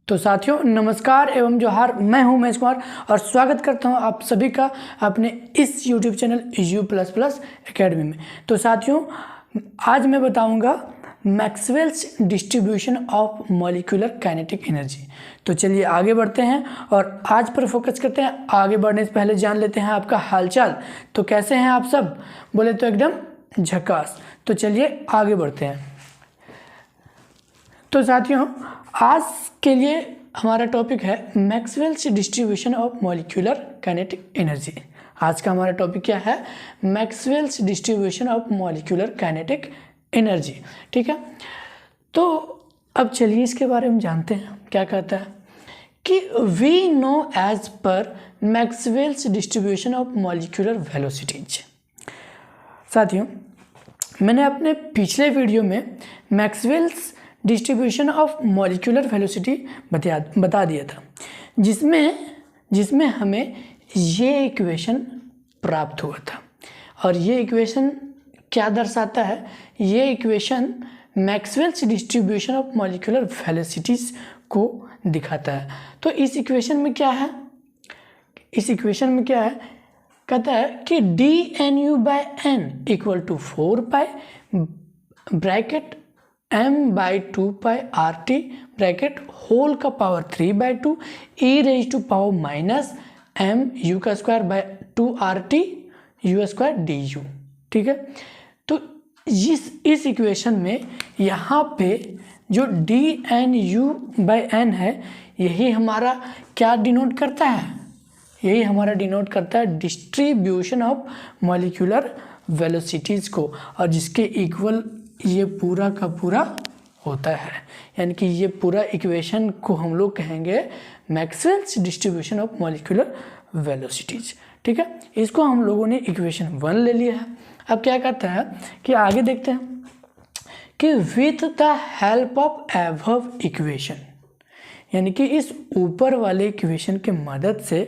तो साथियों नमस्कार एवं जोहार। मैं हूं महेश कुमार और स्वागत करता हूं आप सभी का अपने इस YouTube चैनल U++ एकेडमी में। तो साथियों आज मैं बताऊंगा Maxwell's distribution of molecular kinetic energy. तो चलिए आगे बढ़ते हैं और आज पर फोकस करते हैं। आगे बढ़ने से पहले जान लेते हैं आपका हालचाल। तो कैसे हैं आप सब? बोले तो एकदम झकास। तो चलिए आगे बढ़ते हैं। तो साथियों आज के लिए हमारा टॉपिक है Maxwell's distribution of molecular kinetic energy. आज का हमारा टॉपिक क्या है? Maxwell's distribution of molecular kinetic energy. ठीक है, तो अब चलिए इसके बारे में जानते हैं। क्या कहता है कि we know as per Maxwell's distribution of molecular velocities. साथियों मैंने अपने पिछले वीडियो में Maxwell's distribution of molecular velocity बता दिया था, जिसमें हमें ये इक्वेशन प्राप्त हुआ था। और ये इक्वेशन क्या दर्शाता है? ये equation Maxwell's distribution of molecular velocities को दिखाता है। तो इस इक्वेशन में क्या है? कहता है कि dnu/n = 4 bracket m/2 RT bracket whole का power 3/2 e⁻⁻ mu²/2 RT u² du। ठीक है, तो इस इक्वेशन में यहाँ पे जो dnu/n है यही हमारा क्या डिनोट करता है? यही हमारा डिनोट करता है डिस्ट्रीब्यूशन ऑफ मॉलिक्यूलर वेलोसिटीज़ को, और जिसके इक्वल ये पूरा का पूरा होता है। यानी कि ये पूरा इक्वेशन को हम लोग कहेंगे Maxwell's distribution of molecular velocities. ठीक है, इसको हम लोगों ने इक्वेशन 1 ले लिया है। अब क्या कहता है कि आगे देखते हैं कि with the help of above equation, यानी कि इस ऊपर वाले इक्वेशन के मदद से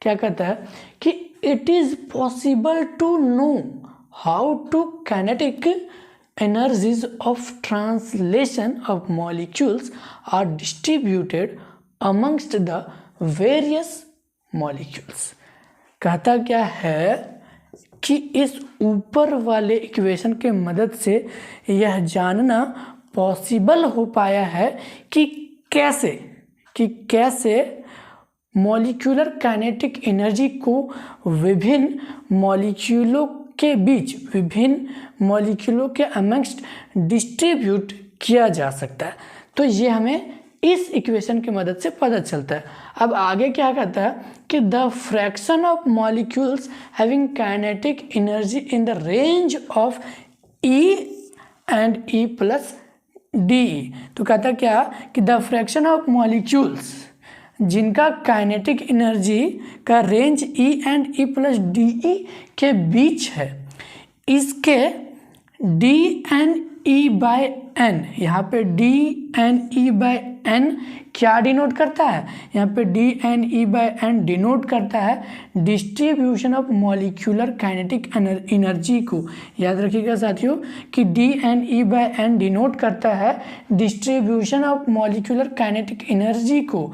क्या कहता है कि it is possible to know how to kinetic energies of translation of molecules are distributed amongst the various molecules। कहता क्या है कि इस ऊपर वाले इक्वेशन के मदद से यह जानना पॉसिबल हो पाया है कि कैसे मॉलिक्यूलर काइनेटिक एनर्जी को विभिन्न मॉलिक्यूलों के बीच, विभिन्न मॉलिक्यूलों के अमंगस्ट डिस्ट्रीब्यूट किया जा सकता है। तो ये हमें इस इक्वेशन की मदद से पता चलता है। अब आगे क्या कहता है कि the fraction of molecules having kinetic energy in the range of E and E+DE। तो कहता क्या कि द फ्रैक्शन ऑफ मॉलिक्यूल्स जिनका काइनेटिक एनर्जी का रेंज E and E+DE के बीच है, इसके dNE/n, यहाँ पे dNE/n क्या डिनोट करता है? यहाँ पे dNE/n डिनोट करता है distribution of molecular kinetic energy को। याद रखिएगा साथियों कि dNE/n डिनोट करता है distribution of molecular kinetic energy को।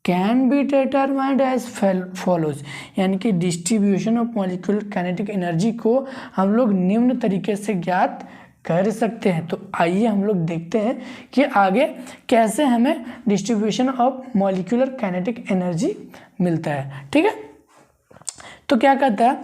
Can be determined as follows, यानी कि distribution of molecular kinetic energy को हम लोग निम्न तरीके से ज्ञात कर सकते हैं। तो आइए हम लोग देखते हैं कि आगे कैसे हमें distribution of molecular kinetic energy मिलता है। ठीक है, तो क्या कहता है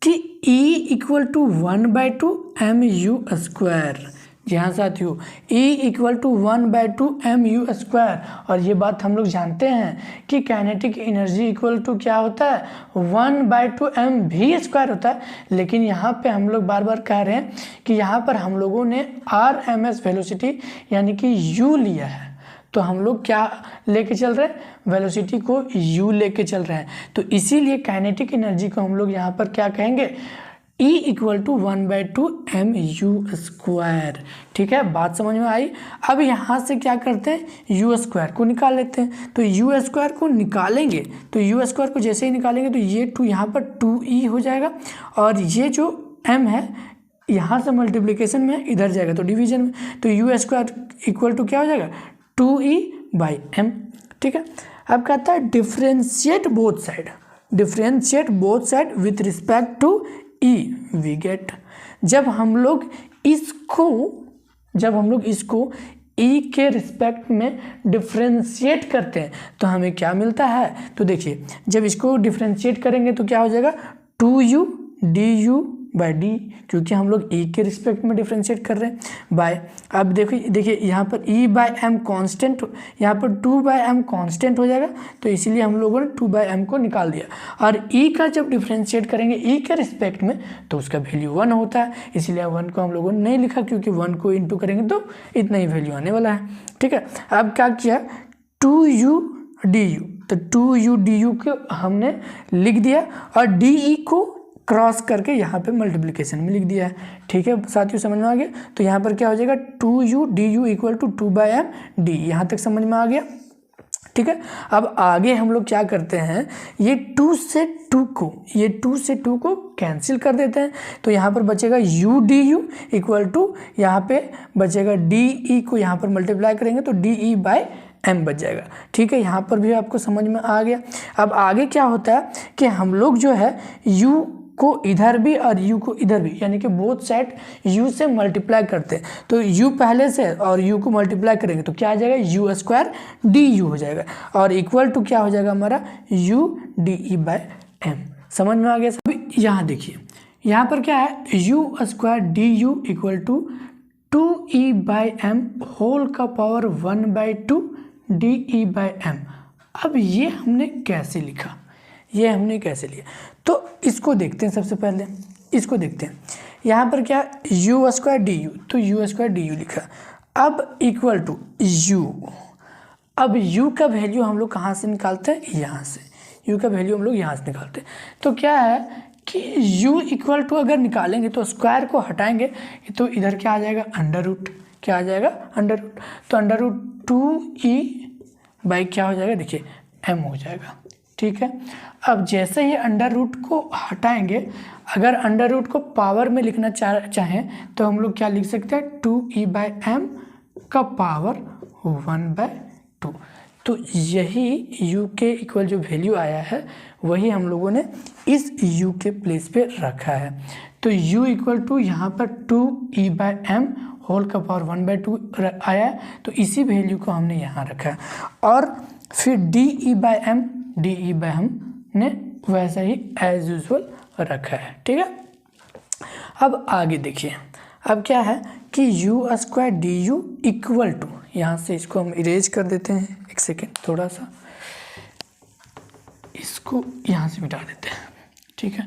कि E = 1/2 mu²। जी हाँ साथियों, E = 1/2 mu²। और ये बात हम लोग जानते हैं कि काइनेटिक एनर्जी इक्वल टू क्या होता है? 1/2 mv² होता है। लेकिन यहाँ पे हम लोग बार बार कह रहे हैं कि यहाँ पर हम लोगों ने RMS वेलोसिटी यानी कि U लिया है। तो हम लोग क्या लेके चल रहे हैं? वेलोसिटी को U लेके चल रहे हैं। तो इसीलिए काइनेटिक एनर्जी को हम लोग यहाँ पर क्या कहेंगे? E = 1/2 mu²। ठीक है, बात समझ में आई? अब यहाँ से क्या करते हैं? U² को निकाल लेते हैं। तो U² को निकालेंगे तो U² को जैसे ही निकालेंगे तो ये 2 यहाँ पर 2E हो जाएगा, और ये जो M है यहाँ से मल्टीप्लिकेशन में इधर जाएगा तो डिवीजन में। तो U² = क्या हो जाएगा? 2E by M. ठीक है, अब कहता है differentiate both side with respect to E we get. जब हम लोग इसको ई के रिस्पेक्ट में डिफ्रेंशिएट करते हैं तो हमें क्या मिलता है, तो देखिए जब इसको डिफ्रेंशिएट करेंगे तो क्या हो जाएगा 2u du बाई डी, क्योंकि हम लोग ई के रिस्पेक्ट में डिफ्रेंशिएट कर रहे हैं बाय। अब देखिए यहाँ पर ई बाई एम कॉन्स्टेंट, यहाँ पर 2 बाई एम कॉन्स्टेंट हो जाएगा, तो इसीलिए हम लोगों ने 2 बाई एम को निकाल दिया। और ई का जब डिफ्रेंशिएट करेंगे ई के रिस्पेक्ट में तो उसका वैल्यू 1 होता है, इसीलिए 1 को हम लोगों ने नहीं लिखा, क्योंकि 1 को इंटू करेंगे तो इतना ही वैल्यू आने वाला है। ठीक है, अब क्या किया 2u du, तो 2u du को हमने लिख दिया और डी को क्रॉस करके यहाँ पे मल्टीप्लिकेशन में लिख दिया है। ठीक है साथियों, समझ में आ गया। तो यहाँ पर क्या हो जाएगा 2u du equal to 2 by m d, यहाँ तक समझ में आ गया। ठीक है, अब आगे हम लोग क्या करते हैं, ये 2 से 2 को कैंसिल कर देते हैं, तो यहाँ पर बचेगा u du इक्वल टू, यहाँ पे बचेगा डी को यहाँ पर मल्टीप्लाई करेंगे तो डी बाई एम बच जाएगा। ठीक है, यहाँ पर भी आपको समझ में आ गया। अब आगे क्या होता है कि हम लोग जो है u को इधर भी और u को इधर भी, यानी कि बोथ साइड u से मल्टीप्लाई करते हैं, तो u पहले से और u को मल्टीप्लाई करेंगे तो क्या आ जाएगा u स्क्वायर du हो जाएगा, और इक्वल टू क्या हो जाएगा हमारा u de बाई एम। समझ में आ गया सभी। यहाँ देखिए यहाँ पर क्या है u square du equal to 2e by m whole का पावर 1/2 de बाई एम। अब ये हमने कैसे लिखा, तो इसको देखते हैं। सबसे पहले इसको देखते हैं, यहाँ पर क्या u स्क्वायर du, तो u स्क्वायर du लिखा। अब इक्वल टू u, अब u का वैल्यू हम लोग कहाँ से निकालते हैं, यहाँ से u का वैल्यू हम लोग यहाँ से निकालते हैं। तो क्या है कि u इक्वल टू अगर निकालेंगे तो स्क्वायर को हटाएंगे तो इधर क्या आ जाएगा अंडर रूट, क्या आ जाएगा अंडर रूट, तो अंडर रूट 2e बाई क्या हो जाएगा देखिए m हो जाएगा। ठीक है, अब जैसे ही अंडर रूट को हटाएंगे, अगर अंडर रूट को पावर में लिखना चाहें तो हम लोग क्या लिख सकते हैं 2e बाई एम का पावर 1/2। तो यही u के इक्वल जो वैल्यू आया है वही हम लोगों ने इस u के प्लेस पे रखा है। तो u इक्वल टू यहाँ पर 2e बाई एम होल का पावर 1/2 आया है, तो इसी वैल्यू को हमने यहाँ रखा है। और फिर de बाई एम ने वैसा ही एज यूजुअल रखा है। ठीक है, अब आगे देखिए, अब क्या है कि u square du equal to, यहाँ से इसको हम इरेज कर देते हैं, एक सेकेंड थोड़ा सा इसको यहाँ से मिटा देते हैं। ठीक है,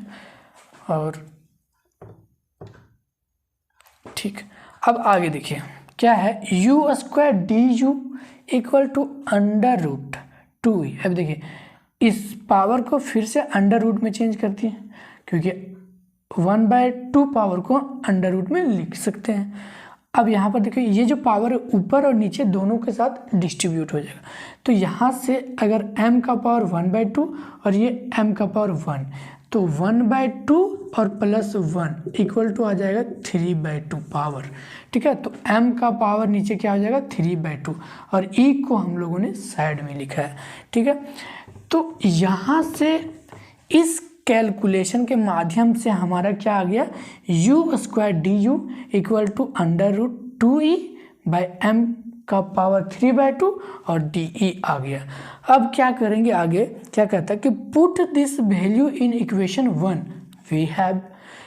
और ठीक, अब आगे देखिए क्या है u square du equal to under root 2e। अब देखिए इस पावर को फिर से अंडर रूट में चेंज करती है, क्योंकि 1/2 पावर को अंडर रूट में लिख सकते हैं। अब यहाँ पर देखिए ये जो पावर है ऊपर और नीचे दोनों के साथ डिस्ट्रीब्यूट हो जाएगा, तो यहाँ से अगर m का पावर 1/2 और ये m का पावर 1, तो 1/2 और प्लस 1 इक्वल टू आ जाएगा 3/2 पावर। ठीक है, तो m का पावर नीचे क्या हो जाएगा 3/2 और e को हम लोगों ने साइड में लिखा है। ठीक है, तो यहाँ से इस कैलकुलेशन के माध्यम से हमारा क्या आ गया u square du equal to under root 2e by m का पावर 3/2 और de आ गया। अब क्या करेंगे आगे, क्या कहता है कि put this value in equation 1 we have.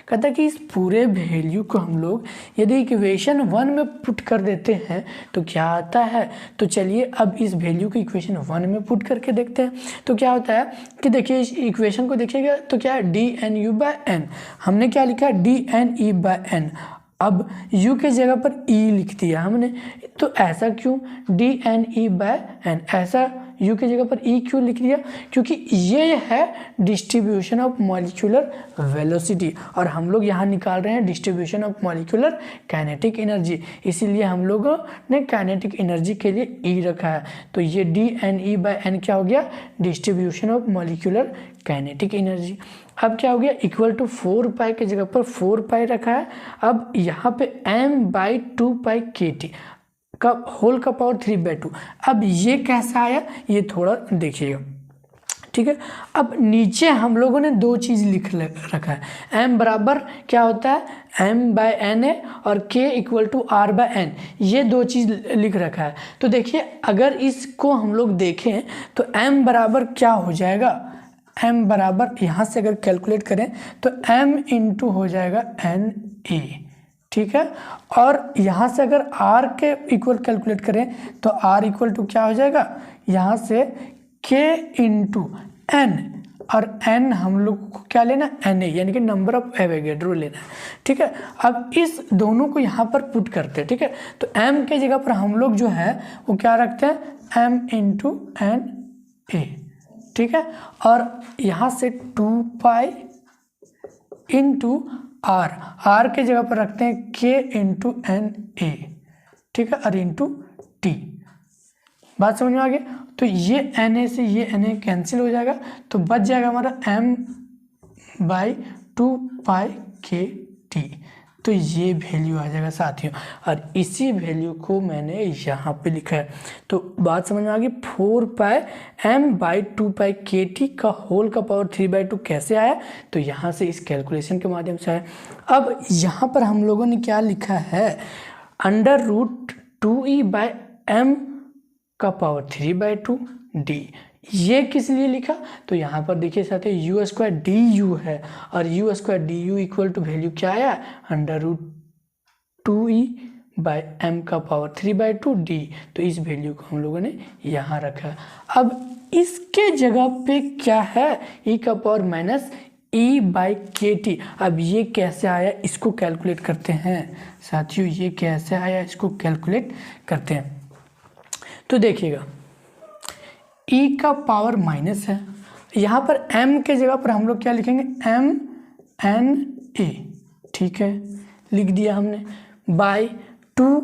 कहता है कि इस पूरे वैल्यू को हम लोग यदि इक्वेशन 1 में पुट कर देते हैं तो क्या आता है, तो चलिए अब इस वैल्यू को इक्वेशन 1 में पुट करके देखते हैं। तो क्या होता है कि देखिए इस इक्वेशन को देखिएगा तो क्या है dnu बाई एन, हमने क्या लिखा dne बाई एन। अब u के जगह पर e लिख दिया हमने, तो ऐसा क्यों dne बाई एन, ऐसा u के जगह पर e क्यों लिख दिया, क्योंकि ये है डिस्ट्रीब्यूशन ऑफ मॉलिक्यूलर वेलोसिटी और हम लोग यहाँ निकाल रहे हैं distribution of molecular kinetic energy, इसीलिए हम लोगों ने काइनेटिक एनर्जी के लिए e रखा है। तो ये dne बाई एन क्या हो गया distribution of molecular kinetic energy. अब क्या हो गया इक्वल टू 4 पाई के जगह पर 4 पाई रखा है। अब यहाँ पे m/2 पाई kt, का होल का पावर 3/2। अब ये कैसा आया ये थोड़ा देखिएगा, ठीक है। अब नीचे हम लोगों ने दो चीज़ लिख रखा है, m बराबर क्या होता है m/n है और k = r/n, ये दो चीज़ लिख रखा है। तो देखिए अगर इसको हम लोग देखें तो m बराबर क्या हो जाएगा, m बराबर यहाँ से अगर कैलकुलेट करें तो m इंटू हो जाएगा na, ठीक है। और यहाँ से अगर r के इक्वल कैलकुलेट करें तो r इक्वल टू क्या हो जाएगा, यहाँ से k इंटू n, और n हम लोग को क्या लेना na, यानी कि नंबर ऑफ एवोगैड्रो लेना है, ठीक है। अब इस दोनों को यहाँ पर पुट करते हैं, ठीक है। तो m के जगह पर हम लोग जो है वो क्या रखते हैं m इंटू na, ठीक है। और यहाँ से 2 पाई इंटू r के जगह पर रखते हैं k इंटू na, ठीक है, और इंटू t। बात समझ में आ गई। तो ये na से ये na कैंसिल हो जाएगा, तो बच जाएगा हमारा m/2 पाई k t। तो ये वैल्यू आ जाएगा साथियों, और इसी वैल्यू को मैंने यहाँ पे लिखा है। तो बात समझ में आ गई। 4 पाई m/2 पाई के टी का होल का पावर 3/2 कैसे आया, तो यहाँ से इस कैलकुलेशन के माध्यम से आया। अब यहाँ पर हम लोगों ने क्या लिखा है, √2e/m का पावर 3/2 d। ये किस लिए लिखा, तो यहाँ पर देखिए साथ u² du है, और u² du equal to value क्या आया, √2e/m का पावर 3/2 d। तो इस वैल्यू को हम लोगों ने यहाँ रखा। अब इसके जगह पे क्या है, e का पावर माइनस e/kt। अब ये कैसे आया इसको कैलकुलेट करते हैं साथियों, ये कैसे आया इसको कैलकुलेट करते हैं। तो देखिएगा e का पावर माइनस है, यहाँ पर m के जगह पर हम लोग क्या लिखेंगे mna, ठीक है, लिख दिया हमने, बाय 2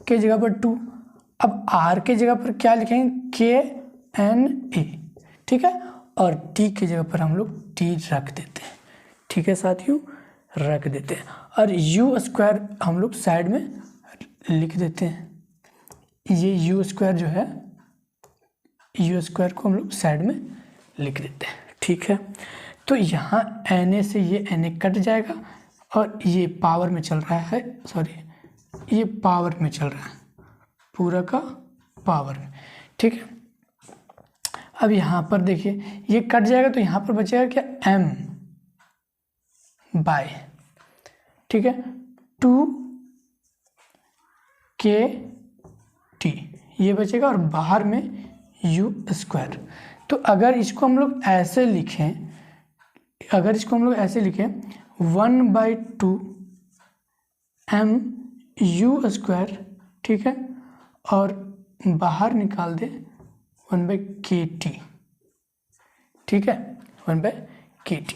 के जगह पर 2। अब r के जगह पर क्या लिखेंगे kna, ठीक है, और t के जगह पर हम लोग t रख देते हैं, ठीक है साथियों, रख देते हैं। और u² हम लोग साइड में लिख देते हैं, ये u² जो है u² को हम लोग साइड में लिख देते हैं, ठीक है। तो यहाँ na से ये na कट जाएगा, और ये पावर में चल रहा है, सॉरी ये पावर में चल रहा है, पूरा का पावर में, ठीक है। अब यहाँ पर देखिए ये कट जाएगा, तो यहाँ पर बचेगा क्या m बाय, ठीक है, 2kt ये बचेगा, और बाहर में u²। तो अगर इसको हम लोग ऐसे लिखें, 1/2 m u², ठीक है, और बाहर निकाल दे 1/kt, ठीक है, 1/kt।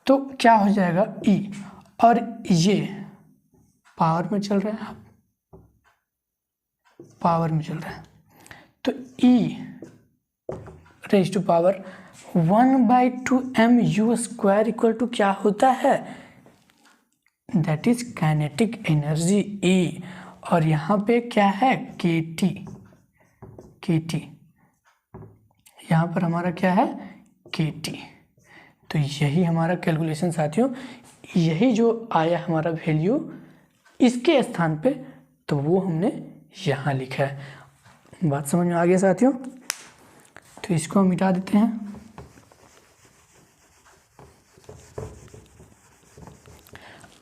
तो क्या हो जाएगा e, और ये पावर में चल रहा है, पावर में चल रहा है, तो e raise to power 1/2 m u² equal to क्या होता है, that is kinetic energy E। और यहाँ पे क्या है kt, यहाँ पर हमारा क्या है kt। तो यही हमारा कैलकुलेशन साथियों, यही जो आया हमारा वैल्यू इसके स्थान पे, तो वो हमने यहाँ लिखा है। बात समझ में आ गया साथियों। तो इसको हम मिटा देते हैं।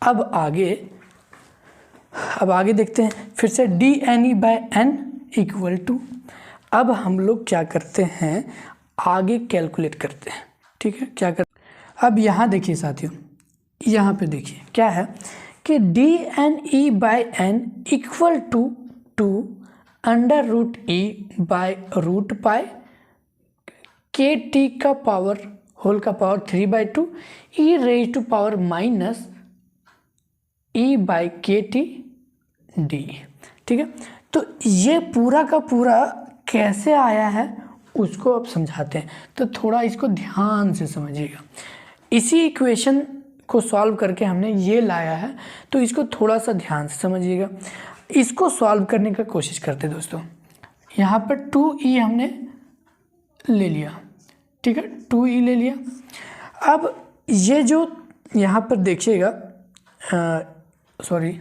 अब आगे देखते हैं फिर से dne/n इक्वल टू, अब हम लोग क्या करते हैं आगे कैलकुलेट करते हैं, ठीक है, क्या करते हैं। अब यहाँ देखिए साथियों, यहाँ पे देखिए क्या है कि dne/n equal to √e/√π kt का पावर होल का power 3/2 e raise to power minus e/kt d, ठीक है। तो ये पूरा का पूरा कैसे आया है उसको अब समझाते हैं, तो थोड़ा इसको ध्यान से समझिएगा। इसी इक्वेशन को सॉल्व करके हमने ये लाया है, तो इसको थोड़ा सा ध्यान से समझिएगा। इसको सॉल्व करने का कोशिश करते हैं दोस्तों। यहाँ पर 2e हमने ले लिया, ठीक है, 2e ले लिया। अब ये जो यहाँ पर देखिएगा, सॉरी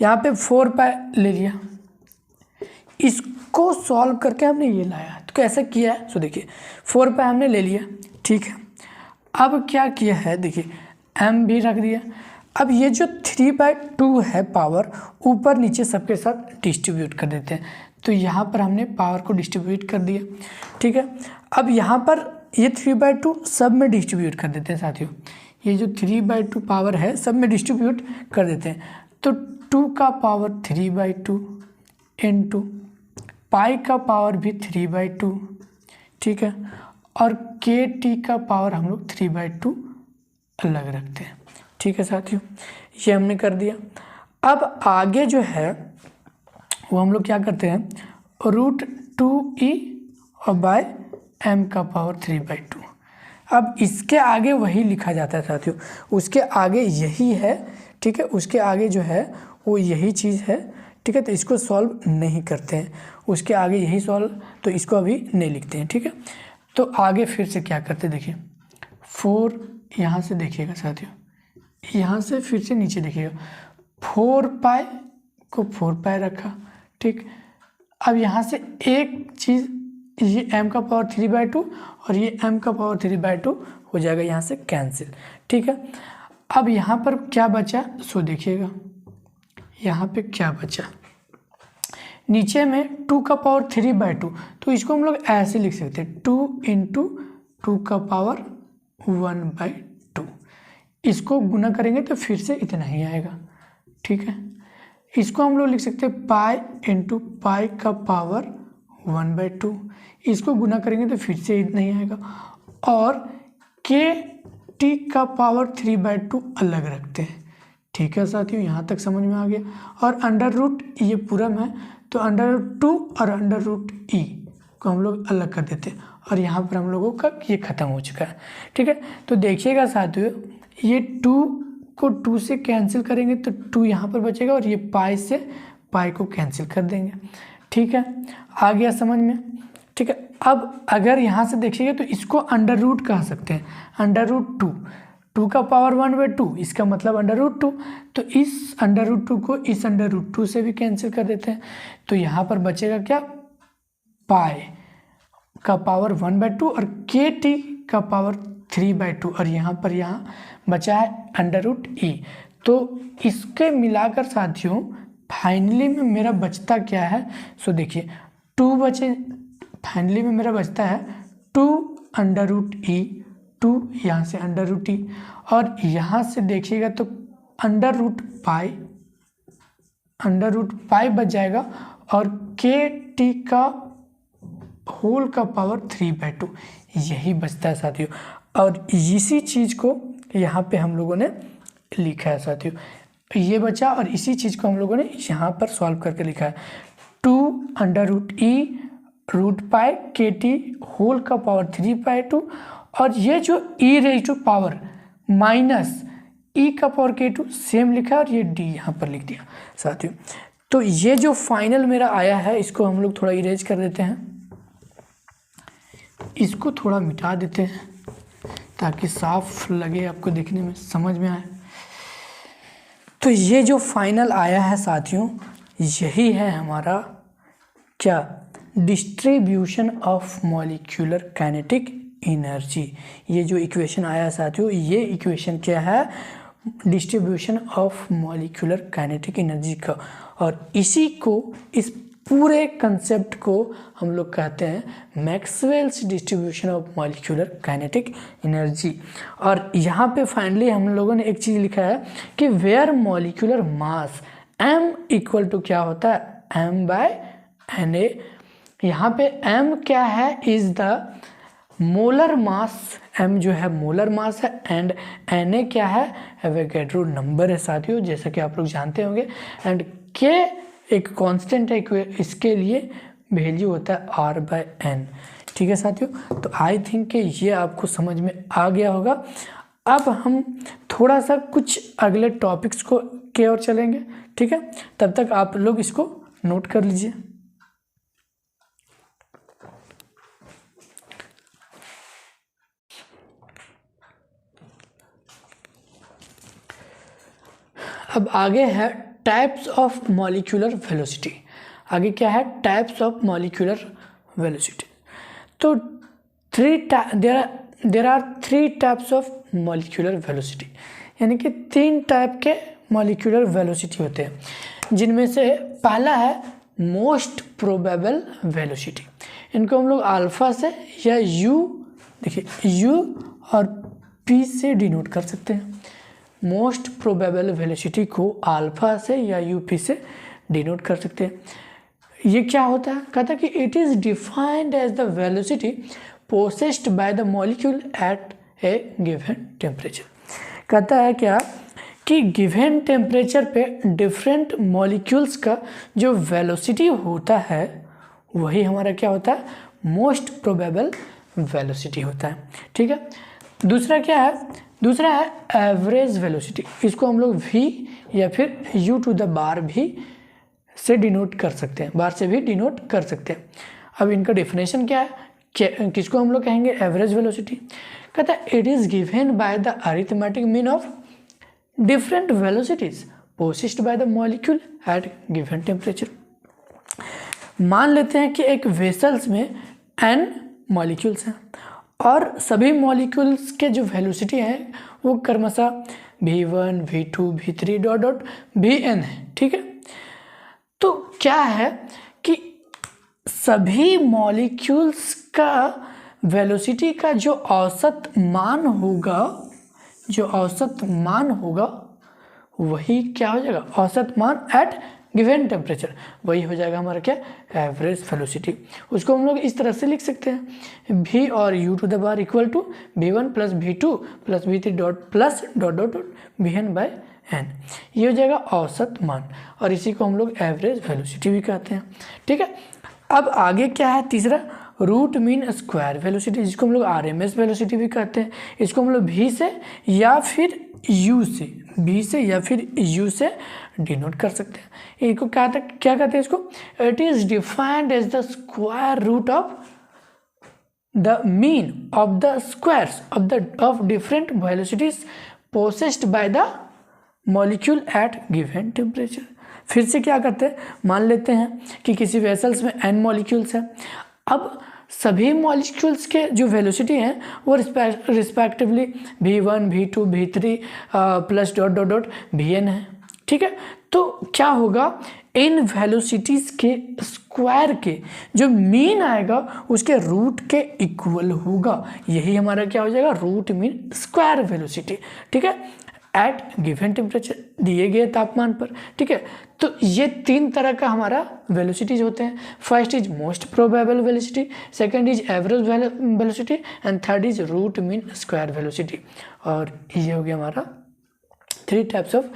यहाँ पे 4 पाई ले लिया, इसको सॉल्व करके हमने ये लाया। तो कैसे किया है, सो देखिए 4 पाई हमने ले लिया, ठीक है। अब क्या किया है, देखिए m भी रख दिया। अब ये जो 3/2 है पावर, ऊपर नीचे सबके साथ डिस्ट्रीब्यूट कर देते हैं। तो यहाँ पर हमने पावर को डिस्ट्रीब्यूट कर दिया, ठीक है। अब यहाँ पर ये 3/2 सब में डिस्ट्रीब्यूट कर देते हैं साथियों। ये जो 3/2 पावर है सब में डिस्ट्रीब्यूट कर देते हैं। तो 2 का पावर 3/2 इनटू पाई का पावर भी 3/2, ठीक है, और के टी का पावर हम लोग 3/2 अलग रखते हैं, ठीक है साथियों। ये हमने कर दिया। अब आगे जो है वो हम लोग क्या करते हैं, √2e और बाय m का पावर 3/2। अब इसके आगे वही लिखा जाता है साथियों, उसके आगे यही है, ठीक है, उसके आगे जो है वो यही चीज़ है, ठीक है। तो इसको सॉल्व नहीं करते हैं, उसके आगे यही सॉल्व, तो इसको अभी नहीं लिखते हैं, ठीक है। तो आगे फिर से क्या करते, देखिए 4 यहाँ से देखिएगा साथियों, यहाँ से फिर से नीचे देखिएगा, 4 पाई को 4 पाई रखा, ठीक। अब यहाँ से एक चीज़, ये m का पावर 3/2 और ये m का पावर 3/2 हो जाएगा, यहाँ से कैंसिल, ठीक है। अब यहाँ पर क्या बचा, सो देखिएगा यहाँ पे क्या बचा, नीचे में 2 का पावर 3/2, तो इसको हम लोग ऐसे लिख सकते हैं, 2 × 2 का पावर 1/2। इसको गुना करेंगे तो फिर से इतना ही आएगा, ठीक है। इसको हम लोग लिख सकते हैं पाई × पाई का पावर 1/2। इसको गुना करेंगे तो फिर से इतना ही आएगा, और के टी का पावर 3/2 अलग रखते हैं, ठीक है साथियों। यहाँ तक समझ में आ गया। और √ ये पूरा में है, तो √2 और √e को हम लोग अलग कर देते हैं, और यहाँ पर हम लोगों का ये ख़त्म हो चुका है, ठीक है। तो देखिएगा साथियों, ये 2 को 2 से कैंसिल करेंगे तो 2 यहाँ पर बचेगा, और ये पाई से पाई को कैंसिल कर देंगे, ठीक है। आ गया समझ में, ठीक है। अब अगर यहाँ से देखिएगा तो इसको √ कह सकते हैं, √2, 2 का पावर 1/2, इसका मतलब √2। तो इस √2 को इस √2 से भी कैंसिल कर देते हैं, तो यहाँ पर बचेगा क्या, पाई का पावर 1/2 और के टी का पावर 3/2, और यहाँ पर बचा है √e। तो इसके मिलाकर साथियों फाइनली में मेरा बचता क्या है, सो देखिए 2 बचे, फाइनली में मेरा बचता है 2 √e, 2 यहाँ से √e, और यहाँ से देखिएगा तो √पाई बच जाएगा, और के टी का होल का पावर 3/2 यही बचता है साथियों। और इसी चीज़ को यहाँ पे हम लोगों ने लिखा है साथियों, ये बचा, और इसी चीज़ को हम लोगों ने यहाँ पर सॉल्व करके लिखा है, 2 √e √पाई के टी होल का पावर 3/2, और ये जो e⁻² माइनस e का पावर k2 सेम लिखा है, और ये d यहाँ पर लिख दिया साथियों। तो ये जो फाइनल मेरा आया है, इसको हम लोग थोड़ा इरेज कर देते हैं, इसको थोड़ा मिटा देते हैं ताकि साफ लगे, आपको देखने में समझ में आए। तो ये जो फाइनल आया है साथियों, यही है हमारा क्या, distribution of molecular kinetic energy. ये जो इक्वेशन आया है साथियों, ये इक्वेशन क्या है, distribution of molecular kinetic energy का, और इसी को, इस पूरे कंसेप्ट को हम लोग कहते हैं Maxwell's distribution of molecular kinetic energy. और यहाँ पे फाइनली हम लोगों ने एक चीज़ लिखा है कि वेयर मॉलिक्यूलर मास m = क्या होता है, m/Na। यहाँ पे m क्या है, is the molar mass, m जो है मोलर मास है, एंड Na क्या है, एवोगैड्रो नंबर है साथियों, जैसा कि आप लोग जानते होंगे, एंड k एक कांस्टेंट है, इसके लिए वैल्यू होता है R/n, ठीक है साथियों। तो आई थिंक कि ये आपको समझ में आ गया होगा। अब हम थोड़ा सा कुछ अगले टॉपिक्स को के ओर चलेंगे, ठीक है। तब तक आप लोग इसको नोट कर लीजिए। अब आगे है टाइप्स ऑफ मॉलिक्यूलर वेलोसिटी। आगे क्या है, टाइप्स ऑफ मॉलिक्यूलर वेलोसिटी। तो there are 3 types of molecular velocity, यानी कि 3 टाइप के मॉलिक्यूलर वेलोसिटी होते हैं, जिनमें से पहला है मोस्ट प्रोबेबल वेलोसिटी। इनको हम लोग अल्फा से या यू, देखिए यू और पी से डिनोट कर सकते हैं। मोस्ट प्रोबेबल वेलोसिटी को अल्फा से या यूपी से डिनोट कर सकते हैं। ये क्या होता है, कहता है कि it is defined as the velocity possessed by the molecule at a given temperature. कहता है क्या कि गिवन टेम्परेचर पे डिफरेंट मॉलिक्यूल्स का जो वेलोसिटी होता है वही हमारा क्या होता है, मोस्ट प्रोबेबल वेलोसिटी होता है, ठीक है। दूसरा क्या है, दूसरा है एवरेज वेलोसिटी। इसको हम लोग v या फिर u टू द बार भी से डिनोट कर सकते हैं, बार से भी डिनोट कर सकते हैं। अब इनका डेफिनेशन क्या है, किसको हम लोग कहेंगे एवरेज वेलोसिटी। कहता है it is given by the arithmetic mean of different velocities possessed by the molecule at given temperature. मान लेते हैं कि एक वेसल्स में n मॉलिक्यूल्स हैं और सभी मॉलिक्यूल्स के जो वेलोसिटी हैं वो क्रमशः v1, v2, v3 dot dot vn है, ठीक है। तो क्या है कि सभी मॉलिक्यूल्स का वेलोसिटी का जो औसत मान होगा, जो औसत मान होगा वही क्या हो जाएगा, औसत मान एट गिवन टेम्परेचर, वही हो जाएगा हमारा क्या, एवरेज वेलोसिटी। उसको हम लोग इस तरह से लिख सकते हैं v और u to the bar equal to v1 plus v2 plus v3 dot plus dot dot dot vn by n। ये हो जाएगा औसत मान और इसी को हम लोग एवरेज वेलोसिटी भी कहते हैं, ठीक है। अब आगे क्या है, तीसरा रूट मीन स्क्वायर वेलोसिटी, जिसको हम लोग RMS वेलोसिटी भी कहते हैं। इसको हम लोग v से या फिर u से, v से या फिर u से डिनोट कर सकते हैं। इसको क्या कहते हैं इसको, it is defined as the square root of the mean of the squares of different velocities possessed by the molecule at given temperature. फिर से क्या करते हैं, मान लेते हैं कि किसी वेसल्स में n मॉलिक्यूल्स हैं। अब सभी मॉलिक्यूल्स के जो वेलोसिटी हैं वो respectively v1, v2, v3 plus dot dot dot vn है, ठीक है। तो क्या होगा, इन वेलोसिटीज़ के स्क्वायर के जो मीन आएगा उसके रूट के इक्वल होगा, यही हमारा क्या हो जाएगा, रूट मीन स्क्वायर वेलोसिटी, ठीक है, एट गिवन टेम्परेचर, दिए गए तापमान पर, ठीक है। तो ये 3 तरह का हमारा वेलोसिटीज होते हैं। First is most probable velocity, second is average velocity and third is root mean square velocity. और ये हो गया हमारा 3 टाइप्स ऑफ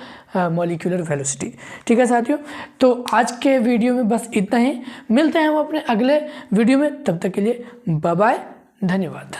मॉलिक्यूलर वेलोसिटी, ठीक है साथियों। तो आज के वीडियो में बस इतना ही, मिलते हैं हम अपने अगले वीडियो में, तब तक के लिए बाय बाय, धन्यवाद।